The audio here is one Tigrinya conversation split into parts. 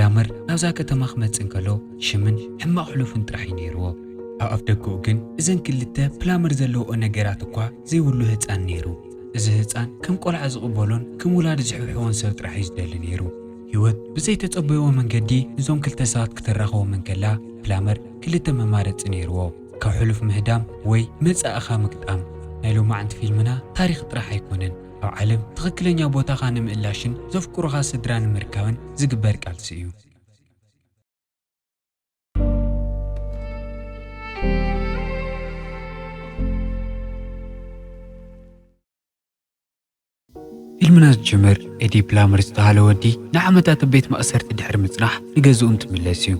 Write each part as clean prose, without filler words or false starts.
بلامر ناوزا كتما خمتسن كلو شمن حما حلوفن طرحي نيرو أف دقو جن إذن كلتا بلامر زلو نجارات قوا زي ولو هتسان نيرو إذا هتسان كم قلع زقبولون كم ولاد زحوحون سوت رح يزدل نيرو يود بزي تتصبيو من جدي نزوم كلتا ساعات كترخو من كلا بلامر كلتا ممارت نيرو كحلف مهدام وي مزا أخا مقدام نايلو ما عند فيلمنا تاريخ طرح يكونن أو علم تغكلن يا بوتا خانم إلاشن زفكرو خاص دران مركاون زقبر كالسيو فيلمنا جمر إدي بلامر استهالو ودي نعمتات بيت مأسرت دحر مصنح نجزو انت ملاسيو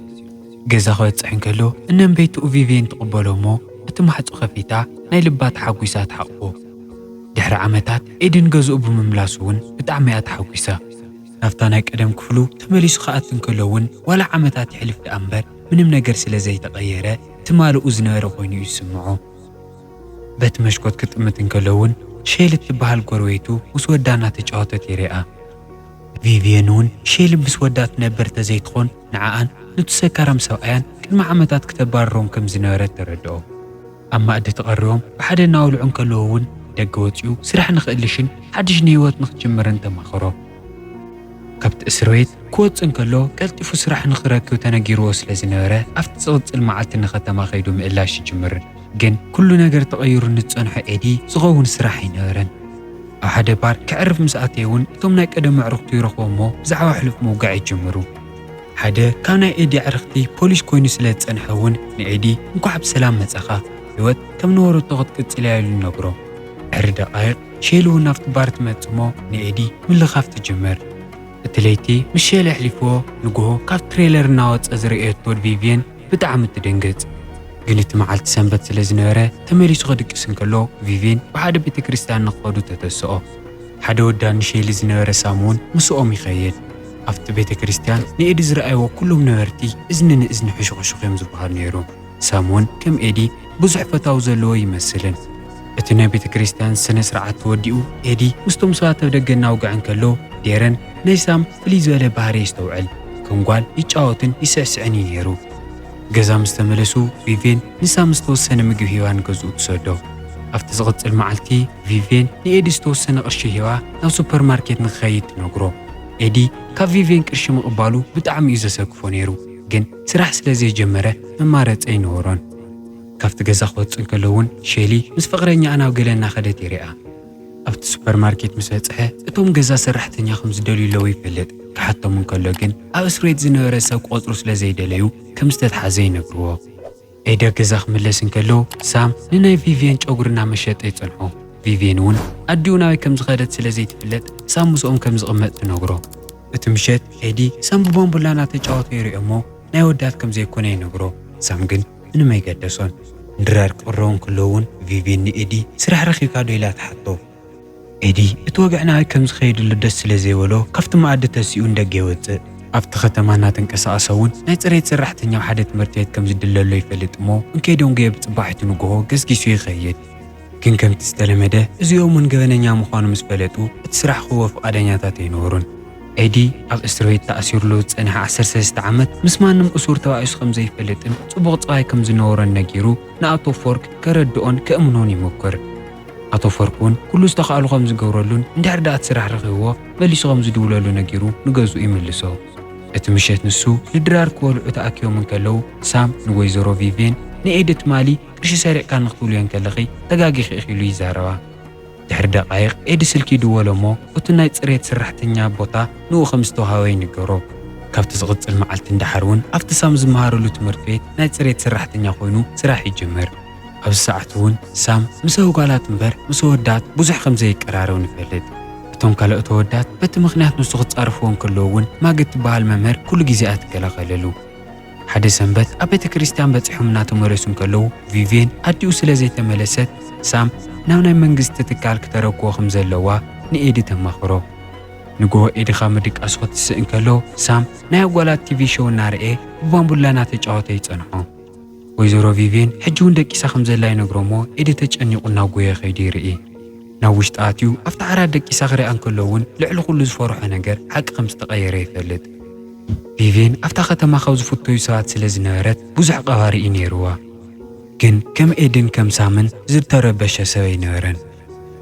جزا خويت صحن كلو إنم بيتو فيفين تقبلو مو اتمحط خفيتا ناي لبات حاقويسات حقو دحر عمتات إدي نجزو بمملاسون بتعميات حاقويسا نفتاناك قدم كفلو تمليس خاطن كلوون ولا عمتات حلف الأنبر منم نجر سلا زي تغيره تمالو أزنار خوينو يسمعو بات مشكوت كتمتن كلوون شيلت تبهال قرويتو وسودانا تجاوتت يريئة فيفيانون شيل بسودات نبرت زيتخون نعان نتسكرم سوئيان كلمة عمتات كتبارهم كم زنارت تردو أما أدي تقرهم بحد ناولعون كلوون دقوتيو سرح نخقلشن حدش نيوات نخجمرن تماخرو كبت إسرويت كوت انكلو كالتفو سرح نخراكيو تناقيرو سلازنارة أفتصوت المعالت نختما خيدو مئلاش جمرن جن كل نجار تغير نتصنح إيدي صغون سرحي نارن أحد بار كعرف مسأتيون ثم نقدم عرفتي رقمه زعوا حلف موقع يجمرو حدا كان إيدي عرفتي بوليس كوين سلات تنحون نعيدي نقعب سلام متأخا يود كم نورو تغط كتسلايل النقرو عرد دقائق شيلو نفط بارت متمو نعيدي من اللي خاف تجمر التليتي مش شيل حلفوه نقوه كاف تريلر ناوت أزرقيت طول فيفين بتعمل تدنقت قلت معلت سنبت سلازنورة تمليس غدك سنكلو فيفين وحدا بيت كريستيان نقودو تتسقو حدا ودان شيل زنورة سامون مسقو ميخيل أفت بيت كريستيان نيدي زرقايو كلهم نورتي إذن حشوخ يمزو بحر نيرو سامون كم إيدي بزح فتاو زلو يمثلن اتنا بيت كريستيان سنة سرعات توديو إيدي مستوم سواتو دقنا وقعن كلو ديرن نيسام فليزو على بحري يستوعل كمقال يتعاوتن يسعسعني نيرو جزا مستملسو فيفين نسا مستوسن مجو هيوان جزء تصدو أفت زغط المعلتي فيفين نيدي استوسن قرش هيوا ناو سوبر ماركت نخيط نقرو إيدي كا فيفين قرش مقبالو بتعم يزسكفو نيرو جن سرح سلازي جمرة ممارت أي نورون كافت جزا خوت انكلون شيلي مس فقرني أنا وقلنا خدت يريئة أفت سوبر ماركت مساتحة اتوم جزا سرحتني خمس دولي يفلت كحتى من كلوجن أسريت زنورة سوق قطرس لزي دليو كم استدحازين نقروه إيدا جزاخ ملسن كلو سام لنا فيفين أجرنا مشيت يتصنحو فيفينون أديونا كم زغدت سلزي تفلت سام مسؤوم كم زغمت نقرو اتمشيت إيدي سام ببامبولانا تجاوت يريمو ناودات كم زي كوني نقرو سام جن إنما يقدسون ندرار قرون كلون فيفين إيدي سرح رخي كادو إلا تحطو إيدي اتوقعنا كم زخيد اللدس لزي ولو كفت معدة تسيون دقيوت أفت ختمانا تنكساسون نايتريت سرحتني وحدت مرتيت كم زدللو يفلت مو انكيدون جيب صباحت نقوه قسقيسو يخيد كن كم تستلمده ازيوم من قبننيا مخانو مسفلتو تسرح خوف قادنياتات ينورون إيدي أف استرويت تأثير لو تسأنها 16 عمت مسمانم أسور تواعيش خمزي يفلتن صبغت صاي كم زنورن نجيرو نأتو فورك كردون كأمنوني مكر أتو فرقون كل استقالو خمز جورلون ندير دات سرح رغيوه بليش خمز دولالو نجيرو نجازو يملسو اتمشيت نسو لدرار كول عتاكيو من كلو سام نويزرو فيفين نيدت مالي كرشي سارع كان نختوليان كلخي تقاقي خيخيلو يزاروا دحر دقايق ايد سلكي دولو مو وتناي تصريت سرحتنيا بوتا نو خمستو هاوي نجرو كافت زغط المعالت اندحرون افت سام زمهارلو تمرفيت ناي تصريت سرحتنيا خوينو سراح يجمر أب الساعتون سام مسو قالات مبر مسو ودات بوزح خمزي قرارون فلد تون كلا تودات بت مخنيات نسخت عرفون كلون ما قلت بهالممر كل جزئات كلا خللو حد سنبت أبيت كريستيان بتصحمنا تمرسون كلو فيفين أديو سلازي تملست سام ناونا منجست تكال كتركو خمزلوا نيدي تمخرو نقوه إيدي خامدك أسخط السئن كلو سام نايو قالات تي في شو نارئي ببامبولانا تجاوتي يتصنحو ويزورو فيفين حجون دكيسا خمزلاي نقرومو إيدي تجأني قلنا قوية خيدي رئي ناوشت آتيو أفتح عراد دكيسا غريقان كلون لعلو كل زفارو حنقر حق خمس تغيري يفلد ቪቪን ኣብታ ከተማ ካብ ዝፍተዩ ሰባት ስለ ዝነበረት ብዙሕ ቀባሪኢ ነይሩዋ። ግን ከም ኤድን ከም ሳምን ዝተረበሸ ሰብ ኣይነበረን።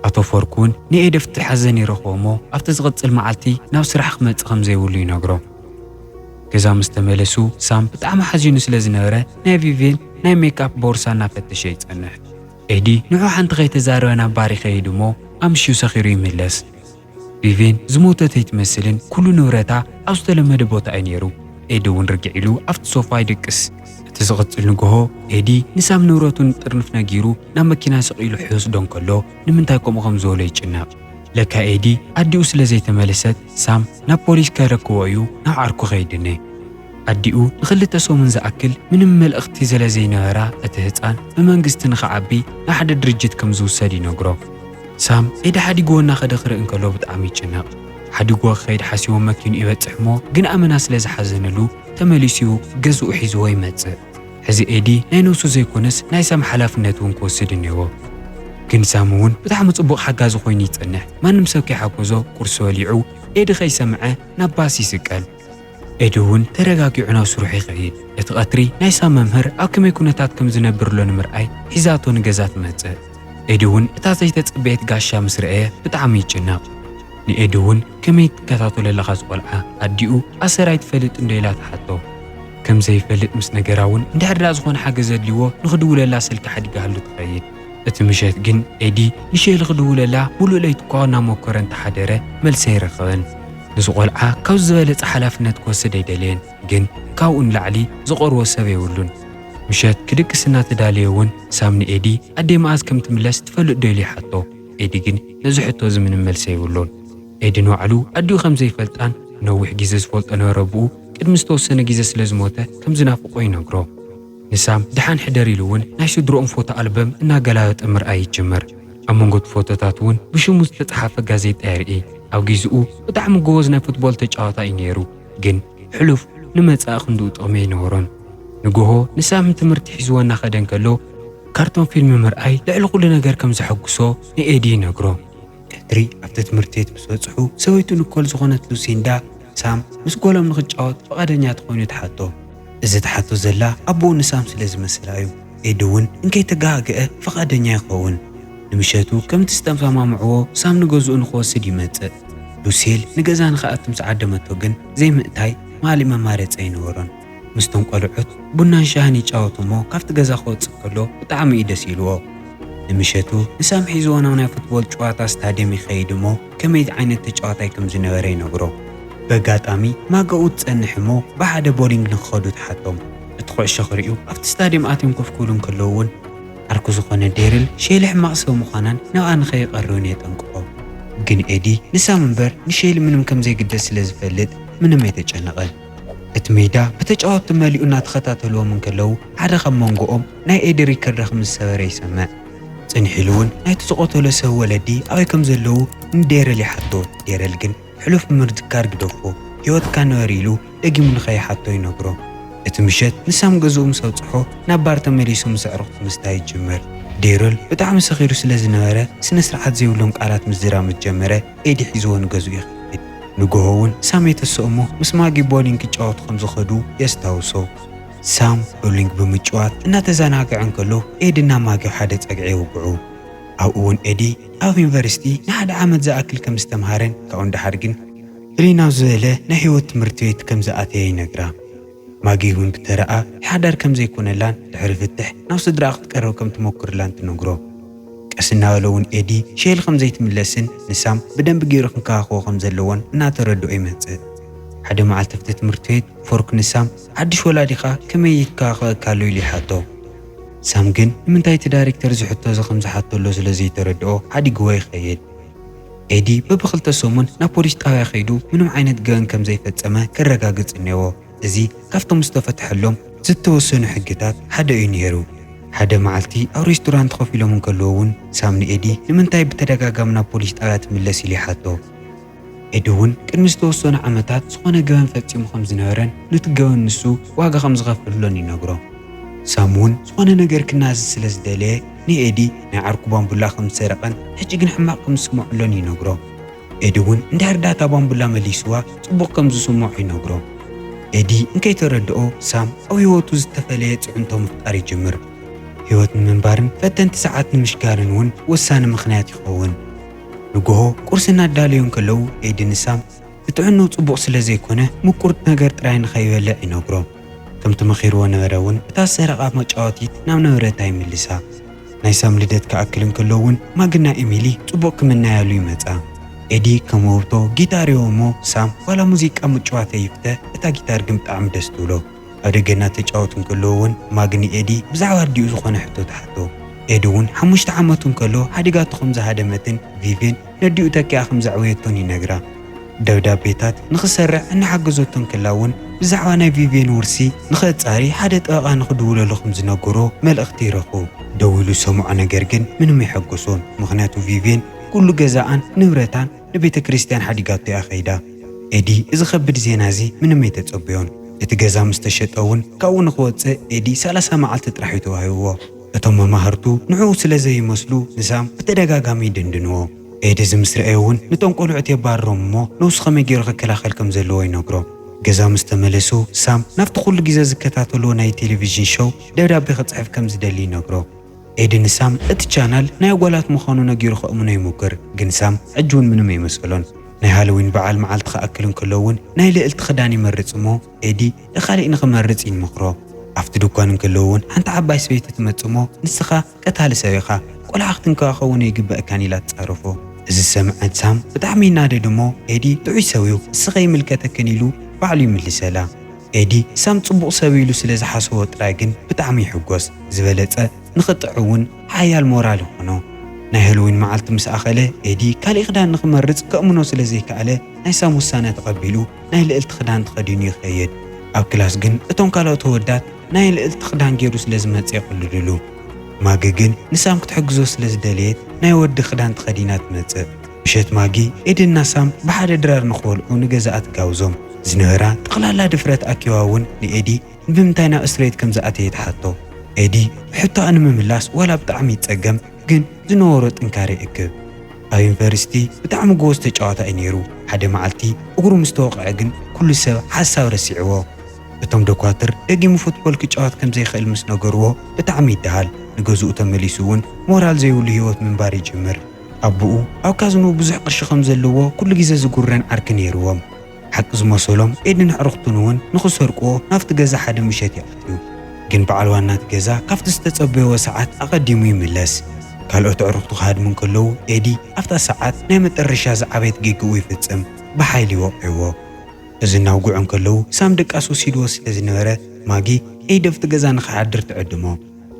ኣቶ ፎርክ እውን ንኤድ ኣብቲ ሓዘን ይረኽቦ እሞ ኣብቲ ዝቕፅል መዓልቲ ናብ ስራሕ ክመፅእ ከም ዘይብሉ ይነግሮ። ገዛ ምስ ተመለሱ ሳም ብጣዕሚ ሓዚኑ ስለ ዝነበረ ናይ ቪቪን ናይ ሜክኣፕ ቦርሳ እናፈተሸ ይጸንሕ። ኤዲ ንዑ ሓንቲ ከይተዛረበ ናብ ባሪ ከይዱ እሞ ኣምሽዩ ሰኺሩ ይምለስ። ቪቪን ዝሞተት ኣይትመስልን ኩሉ ንብረታ ኣብ ዝተለመደ ቦታ እዩ ነይሩ። ኤዲ እውን ርጊዕ ኢሉ ኣብቲ ሶፋ ይድቅስ። እቲ ዝቕፅል ንግሆ ኤዲ ንሳም ንብረቱን ጥርንፍ ነጊሩ ናብ መኪና ሰቒሉ ሕወስዶ እንከሎ ንምንታይ ከምኡ ከም ዝበሎ ይጭነቕ። ለካ ኤዲ ኣዲኡ ስለ ዘይተመለሰት ሳም ናብ ፖሊስ ከረክቦ እዩ ናብ ዓርኩ ኸይድነ። ኣዲኡ ንኽልተ ሰሙን ዝኣክል ምንም መልእኽቲ ዘለ ዘይነበራ እቲ ህፃን ብመንግስቲ ንኽዓቢ ናብ ሓደ ድርጅት ከም ዝውሰድ ይነግሮ። ሳም ኤዲ ሓዲግዎ እናኸደ ክርኢ እንከሎ ብጣዕሚ ይጭነቕ። ሓዲግዎ ክኸይድ ሓሲቦ መኪኑ ይበፅሕ እሞ ግን ኣመና ስለ ዝሓዘነሉ ተመሊሱ ገዝኡ ሒዝዎ ይመፅእ። ሕዚ ኤዲ ናይ ነብሱ ዘይኮነስ ናይ ሳም ሓላፍነት እውን ክወስድ እኒዎ። ግን ሳም እውን ብጣዕሚ ጽቡቕ ሓጋዚ ኮይኑ ይጸንሕ። ማንም ሰብ ከይሓጎዞ ቁርሲ በሊዑ ኤዲ ከይሰምዐ ናብ ባስ ይስቀል። ኤዲ እውን ተረጋጊዑ ናብ ስርሑ ይኸይድ። እቲ ቀትሪ ናይ ሳም መምህር ኣብ ከመይ ኩነታት ከም ዝነብርሎ ንምርኣይ ሒዛቶ ንገዛ ትመጽእ። ኤዲ እውን እታ ዘይተጸበየት ጋሻ ምስ ረአየ ብጣዕሚ ይጭነቕ። ንኤዲ እውን ከመይ ትከታተሎ ዘለኻ ዝቆልዓ ኣዲኡ ኣሰራይ ትፈልጥ እንዶ ኢላ ትሓቶ። ከም ዘይፈልጥ ምስ ነገራ እውን እንድሕር ዝኾነ ሓገዝ ኣድልይዎ ንኽድውለላ ስልኪ ሓዲጋሃሉ ትኸይድ። እቲ ምሸት ግን ኤዲ ንሸይሊ ክድውለላ ሙሉእ ለይቲ እኳ እናሞከረ እንተሓደረ መልሲ ኣይረኸበን። ንዚ ቆልዓ ካብ ዝበለፀ ሓላፍነት ክወስድ ኣይደልየን፣ ግን ካብኡ ንላዕሊ ዝቐርቦ ሰብ የብሉን። ምሸት ክድቅስ እናተዳለየ እውን ሳም ንኤዲ ኣዴ መዓዝ ከም ትምለስ ትፈልጥ ዶ ኢሉ ይሓቶ። ኤዲ ግን ነዚ ሕቶ ምንም መልሲ የብሉን። ኤዲ ንባዕሉ ኣዲኡ ከም ዘይፈልጣን ነዊሕ ግዜ ዝፈልጦ ነበረ ብኡ ቅድሚ ዝተወሰነ ግዜ ስለ ዝሞተ ከም ዝናፍቆ ይነግሮ። ንሳም ድሓን ሕደር ኢሉ እውን ናይ ስድሮኦም ፎቶ ኣልበም እናገላበጠ ምርኣይ ይጅመር። ኣብ መንጎት ፎቶታት እውን ብሽሙ ዝተፀሓፈ ጋዜጣ የርኢ። ኣብ ጊዜኡ ብጣዕሚ ጎበዝ ናይ ፉትቦል ተጫዋታ እዩ ነይሩ፣ ግን ሕሉፍ ንመጻኢ ክንድኡ ጥቕሚ ኣይነበሮን። ንግሆ ንሳም ትምህርቲ ሒዝዎ እናኸደ እንከሎ ካርቶን ፊልሚ ምርኣይ ልዕሊ ኩሉ ነገር ከም ዘሐጉሶ ንኤዲ ይነግሮ። ቀትሪ ኣብቲ ትምህርቲ ቤት ምስ በፅሑ ሰበይቱ ንኮል ዝኾነት ሉሲንዳ ሳም ምስ ጎሎም ንኽጫወት ፈቓደኛት ኮይኑ ትሓቶ። እዚ ተሓቶ ዘላ ኣቦኡ ንሳም ስለ ዝመስላ እዩ። ኤዲ እውን እንከይተጋግአ ፈቓደኛ ይኸውን። ንምሸቱ ከምቲ ዝተሰማምዕዎ ሳም ንገዝኡ ንኽወስድ ይመፅእ። ሉሲል ንገዛ ንኽኣቱ ምስ ዓደመቶ ግን ዘይምእታይ ማሊ መማረፂ ኣይነበሮን። ምስቶም ቆልዑት ቡናን ሻህን ይጫወቱ እሞ ካብቲ ገዛ ክወፅእ ከሎ ብጣዕሚ እዩ ደስ ይልዎ። ንምሸቱ ንሳም ሒዝዎ ናብ ናይ ፉትቦል ጨዋታ ስታድየም ይኸይድ እሞ ከመይ ዓይነት ተጫዋታይ ከም ዝነበረ ይነግሮ። በጋጣሚ ማገኡ ትጸንሕ እሞ ብሓደ ቦሊንግ ንክኸዱ ተሓቶም። እቲ ኩዕሾ ክሪኡ ኣብቲ ስታድየም ኣትዮም ኮፍ ክብሉ እንከለዉ እውን ዓርኩ ዝኾነ ዴርል ሸይሊ ሕማቕ ሰብ ምዃናን ናብኣ ንኸይቐርብን የጠንቅቆ። ግን ኤዲ ንሳም እምበር ንሸይሊ ምንም ከም ዘይግደስ ስለ ዝፈልጥ ምንም ኣይተጨነቐን። እቲ ሜዳ ብተጫወቱ መሊኡ እናተኸታተልዎም እንከለዉ ሓደ ካብ መንጎኦም ናይ ኤዲ ሪከርድ ምስ ሰበረ ይሰምዕ። ጽኒሕ ኢሉ እውን ናይቲ ዝቆተሎ ሰብ ወለዲ ኣበይ ከም ዘለዉ ንዴረል ይሓቶ። ዴረል ግን ሕሉፍ ምርድካር ግደፎ ህይወትካ ነበረ ኢሉ ደጊሙ ንኸይሓቶ ይነግሮ። እቲ ምሸት ንሳም ገዝኡ ምስ ኣውፅሖ ናብ ባር ተመሊሱ ምስ ኣዕሩኽቲ ምስታይ ይጅመር። ዴረል ብጣዕሚ ሰኺሩ ስለ ዝነበረ ስነ ስርዓት ዘይብሎም ቃላት ምዝራመት ጀመረ። ኤዲ ሒዝዎ ንገዝኡ ይኸይድ። ንግሆ እውን ሳም የተስኦሞ ምስ ማጊ ቦሊንግ ክጫወቱ ከም ዝኸዱ የስታውሶ። ሳም ቦሊንግ ብምጭዋት እናተዘናግዐ እንከሎ ኤዲና ማጊ ሓደ ፀግዒ ይውግዑ። ኣብኡ እውን ኤዲ ኣብ ዩኒቨርሲቲ ንሓደ ዓመት ዝኣክል ከም ዝተምሃረን ካብኡ እንድሓር ግን ህሊናው ዝበለ ናይ ህይወት ትምህርቲ ቤት ከም ዝኣተየ ይነግራ። ማጊ እውን ብተረኣ ሓዳር ከም ዘይኮነላን ድሕሪ ፍትሕ ናብ ስድራ ክትቀርብ ከም ትሞክርላን ትነግሮ። ቀስ እናበለ እውን ኤዲ ሸይሊ ከም ዘይትምለስን ንሳም ብደንቢ ገይሩ ክንከባኸቦ ከም ዘለዎን እናተረድኦ ይመፅእ። ሓደ መዓልቲ ኣብቲ ትምህርቲ ቤት ፎርክ ንሳም ሓድሽ ወላዲኻ ከመይ ይከባኸበካሉ ኢሉ ይሓቶ። ሳም ግን ንምንታይ እቲ ዳይሬክተር ዝሕቶ እዚ ከም ዝሓተሎ ስለ ዘይተረድኦ ሓዲግዎ ይኸይድ። ኤዲ በብኽልተ ሰሙን ናብ ፖሊስ ጣብያ ኸይዱ ምንም ዓይነት ገበን ከም ዘይፈጸመ ከረጋግጽ እኒዎ። እዚ ካብቶም ዝተፈትሐሎም ዝተወሰኑ ሕግታት ሓደ እዩ ነይሩ። ሓደ መዓልቲ ኣብ ሬስቶራንት ኮፍ ኢሎም እንከለዉ እውን ሳም ንኤዲ ንምንታይ ብተደጋጋሚ ናብ ፖሊስ ጣብያ ትምለስ ኢሉ ይሓቶ። ኤዲ እውን ቅድሚ ዝተወሰኑ ዓመታት ዝኾነ ገበን ፈጺሙ ከም ዝነበረን ነቲ ገበን ንሱ ዋጋ ከም ዝኸፍሎን ይነግሮ። ሳም እውን ዝኾነ ነገር ክናዝዝ ስለ ዝደለየ ንኤዲ ናይ ዓርኩ ባምቡላ ከም ዝሰረቐን ሕጂ ግን ሕማቕ ከም ዝስምዖሎን ይነግሮ። ኤዲ እውን እንድሕር ዳታ ባምቡላ መሊስዋ ጽቡቕ ከም ዝስምዖ ይነግሮ። ኤዲ እንከይተረድኦ ሳም ኣብ ህይወቱ ዝተፈለየ ጽዕንቶ ምፍጣር ይጅምር። ህይወት ንምንባርን ፈተንቲ ሰዓት ንምሽጋርን እውን ወሳኒ ምኽንያት ይኸውን። ንግሆ ቁርሲ እናዳለዩ ከለዉ ኤዲ ንሳም ብጥዕንኡ ጽቡቕ ስለ ዘይኮነ ምቁርት ነገር ጥራይ ንኸይበልዕ ይነግሮ። ከምቲ መኺርዎ ነበረ እውን እታ ሰረቓ መጫወቲት ናብ ነበረታ ይምልሳ። ናይ ሳም ልደት ክኣክል እንከሎ እውን ማግና ኤሚሊ ጽቡቕ ክምናያሉ ይመጻ። ኤዲ ከም ውህብቶ ጊታር እሞ ሳም ዋላ ሙዚቃ ምጭዋት ይፍተ እታ ጊታር ግን ብጣዕሚ ደስ ትብሎ። ኣብ ደገና ተጫወቱ እንከሎ እውን ማግኒ ኤዲ ብዛዕባ ኣዲኡ ዝኾነ ሕቶ ተሓቶ። ኤዲ እውን 5 ዓመቱ እንከሎ ሓዲጋቱ ከም ዝሃደመትን ቪቪን ነዲኡ ተኪኣ ከም ዘዕወየቶን ይነግራ። ደብዳቤታት ንኽሰርዕ እናሓገዞቶን ከላ እውን ብዛዕባ ናይ ቪቪን ውርሲ ንኸጻሪ ሓደ ጠበቓ ንኽድውለሉ ከም ዝነገሮ መልእኽቲ ይረኽቡ። ደው ኢሉ ሰምዖ ነገር ግን ምንም ይሐጎሶን። ምኽንያቱ ቪቪን ኩሉ ገዛኣን ንብረታን ንቤተ ክርስቲያን ሓዲጋቶ እያ ኸይዳ። ኤዲ እዚ ኸብድ ዜና እዚ ምንም ኣይተጸበዮን። እቲ ገዛ ምስ ተሸጠ እውን ካብኡ ንኽወፅእ ኤዲ 30 መዓልቲ ጥራሕ እዩ ተዋሂብዎ። እቶም መማህርቱ ንዕኡ ስለ ዘይመስሉ ንሳም ብተደጋጋሚ ይድንድንዎ። ኤዲ እዚ ምስ ረአየ እውን ነቶም ቆልዑት የባርሮም እሞ ነብሱ ኸመይ ገይሩ ክከላኸል ከም ዘለዎ ይነግሮ። ገዛ ምስ ተመለሱ ሳም ናብቲ ኩሉ ግዜ ዝከታተልዎ ናይ ቴሌቪዥን ሾው ደብዳቤ ክጽሕፍ ከም ዝደሊ ይነግሮ። ኤዲ ንሳም እቲ ቻናል ናይ ጓላት ምዃኑ ነጊሩ ከእሙኖ ይሙክር። ግን ሳም ሕጂ እውን ምንም ኣይመስሎን። ናይ ሃሎዊን በዓል መዓልቲ ክኣክል እንከሎ እውን ናይ ልዕልቲ ክዳን ይመርጽ እሞ ኤዲ ንኻሊእ ንኽመርጽ ይምኽሮ። ኣብቲ ድኳን እንከለዉ እውን ሓንቲ ዓባይ ሰበይቲ ትመጽ እሞ ንስኻ ቀታሊ ሰብ ኢኻ ቆልዓ ክትንከባኸቡን ይግበአካን ኢላ ትጻረፎ። እዚ ሰምዐት ሳም ብጣዕሚ ይናደድ እሞ ኤዲ ጥዑይ ሰብ እዩ እስኸ ይምልከተክን ኢሉ ባዕሉ ይምልሰላ። ኤዲ ሳም ጽቡቕ ሰብ ኢሉ ስለ ዝሓስቦ ጥራይ ግን ብጣዕሚ ይሕጐስ። ዝበለጸ ንኽጥዕ እውን ሓያል ሞራል ይኾኖ። ናይ ሃሎዊን መዓልቲ ምስ ኣኸለ ኤዲ ካሊእ ክዳን ንኽመርጽ ከእምኖ ስለ ዘይከኣለ ናይ ሳም ውሳነ ተቐቢሉ ናይ ልዕልቲ ክዳን ተኸዲኑ ይኸይድ። ኣብ ክላስ ግን እቶም ካልኦት ወዳት ናይ ልዕልቲ ክዳን ገይሩ ስለ ዝመጽ ይቕልድሉ። ማጊ ግን ንሳም ክትሕግዞ ስለ ዝደልየት ናይ ወዲ ክዳን ተኸዲና ትመጽእ። ምሸት ማጊ ኤዲና ሳም ብሓደ ድራር ንኽበልዑ ንገዛኣ ትጋብዞም። ዝነበራ ጠቕላላ ድፍረት ኣኪዋ እውን ንኤዲ ብምንታይ ናብ እስሬት ከም ዝኣተየ ትሓቶ። ኤዲ ሕቶኣ ንምምላስ ዋላ ብጣዕሚ ይጸገም፣ ግን ዝነበሮ ጥንካረ ይእክብ። ኣብ ዩኒቨርሲቲ ብጣዕሚ ጎበዝ ተጫዋታ እዩ ነይሩ። ሓደ መዓልቲ እግሩ ምስ ተወቕዐ ግን ኩሉ ሰብ ሓሳብ ረሲዕዎ። እቶም ደኳትር ደጊሙ ፉትቦል ክጫወት ከም ዘይኽእል ምስ ነገርዎ ብጣዕሚ ይደሃል። ንገዝኡ ተመሊሱ እውን ሞራል ዘይብሉ ህይወት ምንባር ይጅምር። ኣቦኡ ኣብ ካዝኖ ብዙሕ ቅርሺ ከም ዘለዎ ኩሉ ግዜ ዝጉረን ዓርኪ ነይርዎም። ሓቂ ዝመሰሎም ኤድን ኣዕርኽቱን እውን ንኽሰርቅዎ ናብቲ ገዛ ሓደ ምሸት ይኣትዩ። ግን በዓል ዋናት ገዛ ካብቲ ዝተጸበየዎ ሰዓት ኣቐዲሙ ይምለስ። ካልኦት ኣዕርኽቱ ክሃድሙ እንከለዉ ኤዲ ኣብታ ሰዓት ናይ መጠረሻ ዝዓበየት ጌግኡ ይፍጽም፣ ብሓይሊ ይወቅዕዎ። እዚ እናውግዑ እንከለዉ ሳም ደቃስ ወሲድዎ ስለ ዝነበረ ማጊ ኤዲ ኣብቲ ገዛ ንኽሓድር ትዕድሞ።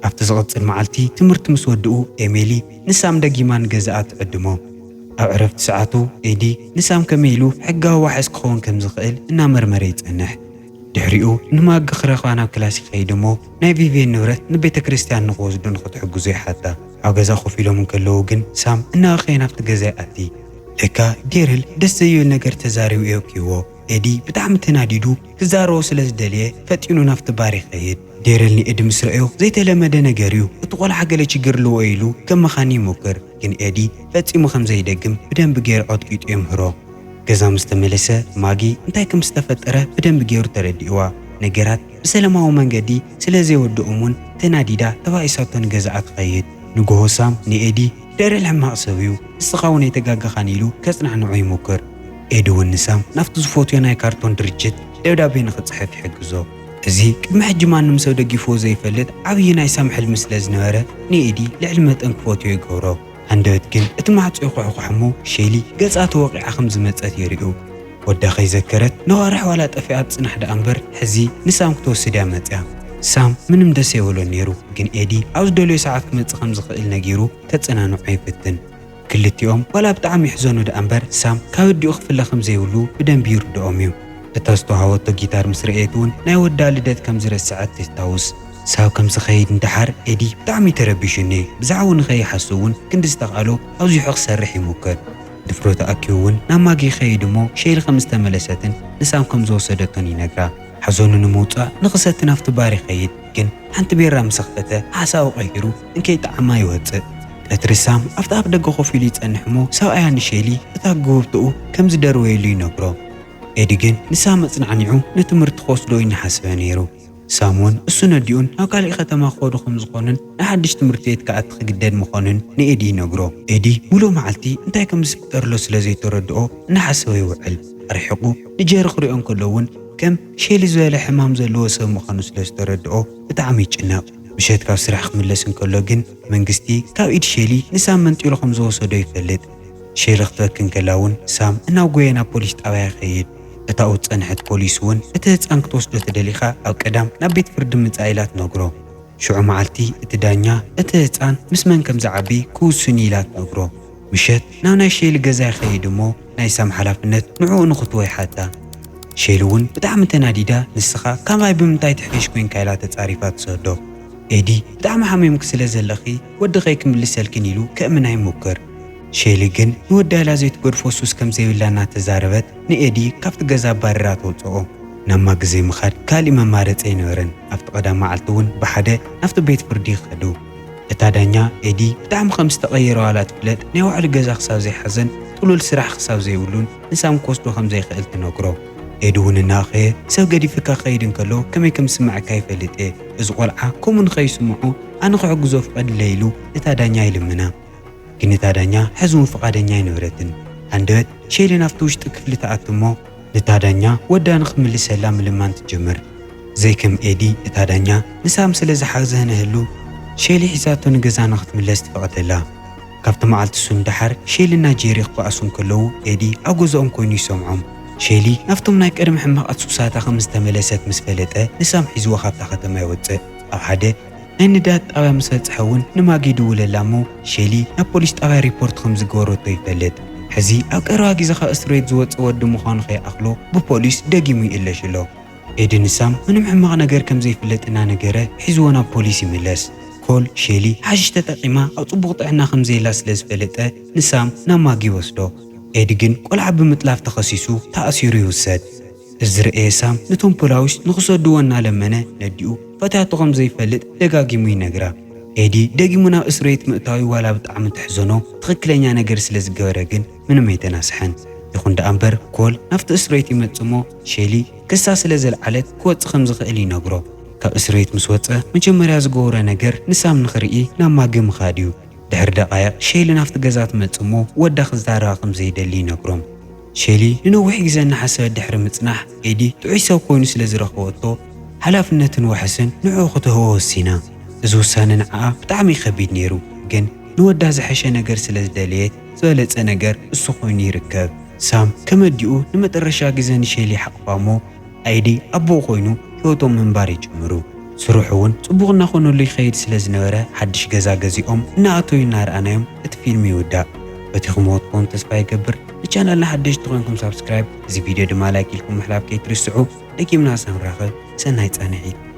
ኣብቲ ዝቕጽል መዓልቲ ትምህርቲ ምስ ወድኡ ኤሚሊ ንሳም ደጊማ ንገዛኣ ትዕድሞ። ኣብ ዕረፍቲ ሰዓቱ ኤዲ ንሳም ከመይ ኢሉ ሕጋዊ ዋሕስ ክኸውን ከም ዝኽእል እናመርመረ ይጸንሕ። ድሕሪኡ ንማጊ ክረኽባ ናብ ክላስ ይኸይድ እሞ ናይ ቪቪን ንብረት ንቤተ ክርስቲያን ንኽወስዱ ንኽትሕግዙ ይሓታ። ኣብ ገዛ ኮፍ ኢሎም እንከለዉ ግን ሳም እናኸየ ናብቲ ገዛ ይኣቲ። ለካ ዴርል ደስ ዘይብል ነገር ተዛሪቡ የውኪዎ። ኤዲ ብጣዕሚ ተናዲዱ ክዛረቦ ስለ ዝደልየ ፈጢኑ ናብቲ ባር ይኸይድ። ዴርል ንኤዲ ምስ ረአዮ ዘይተለመደ ነገር እዩ። እቲ ቆልዓ ገለ ችግር ኣለዎ ኢሉ ከም መኻኒ ይሞክር። ግን ኤዲ ፈጺሙ ከም ዘይደግም ብደንቢ ገይሩ ቐጥቂጡ የምህሮ። ገዛ ምስ ተመለሰ ማጊ እንታይ ከም ዝተፈጠረ ብደንቢ ገይሩ ተረዲእዋ። ነገራት ብሰላማዊ መንገዲ ስለ ዘይወድኦም እውን ተናዲዳ ተባኢሳቶ ንገዛኣ ትኸይድ። ንግሆ ሳም ንኤዲ ዴርል ሕማቕ ሰብ እዩ ንስኻ እውን ኣይተጋጋኻን ኢሉ ከጽናዕንዖ ይሞክር። ኤዲ እውን ንሳም ናብቲ ዝፈትዮ ናይ ካርቶን ድርጅት ደብዳቤ ንኽጽሕፍ ይሕግዞ። እዚ ቅድሚ ሕጂ ማንም ሰብ ደጊፍዎ ዘይፈልጥ ዓብዪ ናይ ሳም ሕልሚ ስለ ዝነበረ ንኤዲ ልዕሊ መጠን ክፈትዮ ይገብሮ። ሃንደበት ግን እቲ ማዕጾ ይኹሕኩሕ ሼሊ ገጻ ተወቂዓ ከም ዝመጸት የርዩ። ወዳ ኸይዘከረት ነዋርሕ ዋላ ጠፊኣ ጽናሕ ደኣ እምበር ሕዚ ንሳም ክትወስድ እያ መጽያ። ሳም ምንም ደስ የብሎን ነይሩ። ግን ኤዲ ኣብ ዝደልዮ ሰዓት ክመጽእ ከም ዝኽእል ነጊሩ ተጸናንዖ ይፍትን። ክልቲኦም ዋላ ብጣዕሚ ይሕዘኑ ደኣ እምበር ሳም ካብ ወዲኡ ክፍለ ከም ዘይብሉ ብደንቢ ይርድኦም እዩ። እታ ዝተዋሃበቶ ጊታር ምስ ረአየት እውን ናይ ወዳ ልደት ከም ዝረስዐት ተስታውስ። ሳብ ከም ዝኸይድ እንድሓር ኤዲ ብጣዕሚ ተረቢሹኒ ብዛዕባ ንኸይሓስብ እውን ክንዲ ዝተኻእሎ ኣብዚሑ ክሰርሕ ይሙክር። ድፍሮ ተኣኪቡ እውን ናብ ማጊ ይኸይድ እሞ ሼሊ ከም ዝተመለሰትን ንሳም ከም ዝወሰደቶን ይነግራ። ሓዘኑ ንምውፃእ ንኽሰቲ ናብቲ ባር ይኸይድ። ግን ሓንቲ ቤራ ምስ ኸፈተ ሓሳቡ ቀይሩ እንከይጠዓማ ይወፅእ። ቀትሪ ሳም ኣብቲ ኣብ ደገ ኮፍ ኢሉ ይጸንሕ እሞ ሰብኣያ ንሼሊ እታ ግብብትኡ ከም ዝደርወየሉ ይነግሮ። ኤዲ ግን ንሳም መጽናዕኒዑ ነትምህርቲ ክወስዶ ይንሓስበ ነይሩ። ሳሙን እሱ ነዲኡን ናብ ካልእ ከተማ ክኸዱ ከም ዝኾኑን ንሓድሽ ትምህርቲ ቤት ከኣቲ ክግደድ ምዃኑን ንኤዲ ይነግሮ። ኤዲ ሙሉእ መዓልቲ እንታይ ከም ዝፍጠርሎ ስለ ዘይተረድኦ እናሓሰበ ይውዕል። ኣርሒቑ ንጀሪ ክሪኦ እንከሎ እውን ከም ሼሊ ዝበለ ሕማም ዘለዎ ሰብ ምዃኑ ስለ ዝተረድኦ ብጣዕሚ ይጭነቕ። ምሸት ካብ ስራሕ ክምለስ እንከሎ ግን መንግስቲ ካብ ኢድ ሼሊ ንሳም መንጢሉ ከም ዝወሰዶ ይፈልጥ። ሼሊ ክትበክን ከላ እውን ሳም እናብ ጎየና ፖሊስ ጣብያ ይኸይድ። እታ ፀንሐት ፖሊስ እውን እቲ ህፃን ክትወስዶ ተደሊኻ ኣብ ቀዳም ናብ ቤት ፍርዲ ምፃእ ኢላ ትነግሮ። ሽዑ መዓልቲ እቲ ዳኛ እቲ ህፃን ምስ መን ከም ዝዓቢ ክውስን ኢላ ትነግሮ። ምሸት ናብ ናይ ሼሊ ገዛ ይኸይድ እሞ ናይ ሳም ሓላፍነት ንዕኡ ንኽትወ ይሓታ። ሼሊ እውን ብጣዕሚ ተናዲዳ ንስኻ ካማይ ብምንታይ ትሕሽ ኮንካ ኢላ ተፃሪፋ ትሰዶ። ኤዲ ብጣዕሚ ሓሚምክ ስለ ዘለኺ ወዲ ከይክምልሰልክን ኢሉ ከእምና ይሙክር። ሼሊ ግን ንወዳላ ዘይትጎድፎ ሱስ ከም ዘይብላ እናተዛረበት ንኤዲ ካብቲ ገዛ ባሪራ ተውፅኦ። ናማ ግዜ ምኻድ ካልእ መማረፂ ኣይነበረን። ኣብቲ ቀዳም መዓልቲ እውን ብሓደ ናብቲ ቤት ፍርዲ ይኸዱ። እታ ዳኛ ኤዲ ብጣዕሚ ከም ዝተቐየረ ዋላ ትፍለጥ ናይ ባዕሉ ገዛ ክሳብ ዘይሓዘን ጥሉል ስራሕ ክሳብ ዘይብሉን ንሳም ክወስዶ ከም ዘይኽእል ትነግሮ። ኤዲ እውን እናኸየ ሰብ ገዲፍካ ክኸይድ እንከሎ ከመይ ከም ዝስማዓካ ይፈልጥ እየ። እዚ ቆልዓ ከምኡ ንኸይስምዖ ኣነ ክዕግዞ ፍቐድለይ ኢሉ እታ ዳኛ ይልምና። ግን እታ ዳኛ ሕዚ እውን ፍቓደኛ ኣይነበረትን። ሃንደበት ሼሊ ናብቲ ውሽጢ ክፍሊ ተኣቱ እሞ ነታ ዳኛ ወዳ ንኽምልሰላ ምልማን ትጅምር። ዘይከም ኤዲ እታ ዳኛ ንሳም ስለ ዝሓግዘ ንህሉ ሼሊ ሒዛቶ ንገዛ ንኽትምለስ ትፈቕደላ። ካብቲ መዓልቲ እሱ እንዳሓር ሼሊና ጄሪ ክበኣሱ እንከለዉ ኤዲ ኣብ ገዝኦም ኮይኑ ይሰምዖም። ሼሊ ናብቶም ናይ ቀደም ሕማቓት ሱሳታ ከም ዝተመለሰት ምስ ፈለጠ ንሳም ሒዝዎ ካብታ ከተማ ይወፅእ። ኣብ ሓደ ናይ ንዳድ ጣብያ ምስ በፅሐ እውን ንማጊ ይድውለላ እሞ ሼሊ ናብ ፖሊስ ጣብያ ሪፖርት ከም ዝገበረቶ ይፈልጥ። ሕዚ ኣብ ቀረባ ግዜ ካብ እስር ቤት ዝወፅእ ወዲ ምዃኑ ከይኣኽሎ ብፖሊስ ደጊሙ ይእለሽ ኣሎ። ኤዲ ንሳም ምንም ሕማቕ ነገር ከም ዘይፍለጥ እናነገረ ሒዝዎ ናብ ፖሊስ ይምለስ። ኮል ሼሊ ሓሽሽ ተጠቒማ ኣብ ፅቡቕ ጥዕና ከም ዘየላ ስለ ዝፈለጠ ንሳም ናብ ማጊ ይወስዶ። ኤዲ ግን ቆልዓ ብምጥላፍ ተኸሲሱ ተኣሲሩ ይውሰድ። እዚ ዝረአየ ሳም ነቶም ፖላዊስ ንኽሰድዎ እናለመነ ነዲኡ ፈታቱ ከም ዘይፈልጥ ደጋጊሙ ይነግራ። ኤዲ ደጊሙ ናብ እስር ቤት ምእታዊ ዋላ ብጣዕሚ ትሕዘኖ ትኽክለኛ ነገር ስለ ዝገበረ ግን ምንም ኣይተናስሐን። ይኹን ደኣ እምበር ኮል ናብቲ እስር ቤት ይመጽእ እሞ ሼሊ ክሳ ስለ ዘለዓለት ክወፅእ ከም ዝኽእል ይነግሮ። ካብ እስር ቤት ምስ ወፀ መጀመርያ ዝገበረ ነገር ንሳም ንኽርኢ ናብ ማጊ ምኻድ እዩ። ድሕሪ ደቓይቕ ሼሊ ናብቲ ገዛ ትመጽእ እሞ ወዳ ክዛረባ ከም ዘይደሊ ይነግሮም። ሼሊ ንነዊሕ ግዜ እናሓሰበ ድሕሪ ምጽናሕ ኤዲ ጥዑይ ሰብ ኮይኑ ስለ ዝረኸበቶ ሓላፍነትን ወሕስን ንዕኡ ክትህቦ ወሲና። እዚ ውሳነ ንዓኣ ብጣዕሚ ከቢድ ነይሩ። ግን ንወዳ ዝሐሸ ነገር ስለ ዝደለየት ዝበለፀ ነገር እሱ ኮይኑ ይርከብ። ሳም ከመዲኡ ንመጨረሻ ግዜ ንሼሊ ሓቕፋ እሞ ኤዲ ኣቦኡ ኮይኑ ህይወቶም ምንባር ይጅምሩ። ስሩሕ እውን ጽቡቕ እናኾነሉ ይኸይድ ስለ ዝነበረ ሓድሽ ገዛ ገዚኦም እናኣተዩ እናረኣናዮም እቲ ፊልም ይውዳእ። በቲኹምዎ ትኮኑ ተስፋ ይገብር። ንቻናልና ሓደሽቲ ኮይንኩም ሳብስክራይብ፣ እዚ ቪድዮ ድማ ላይክ ኢልኩም ምሕላፍ ከይትርስዑ። ደጊምና ሰንራኸብ ሰናይ ጻንዒት።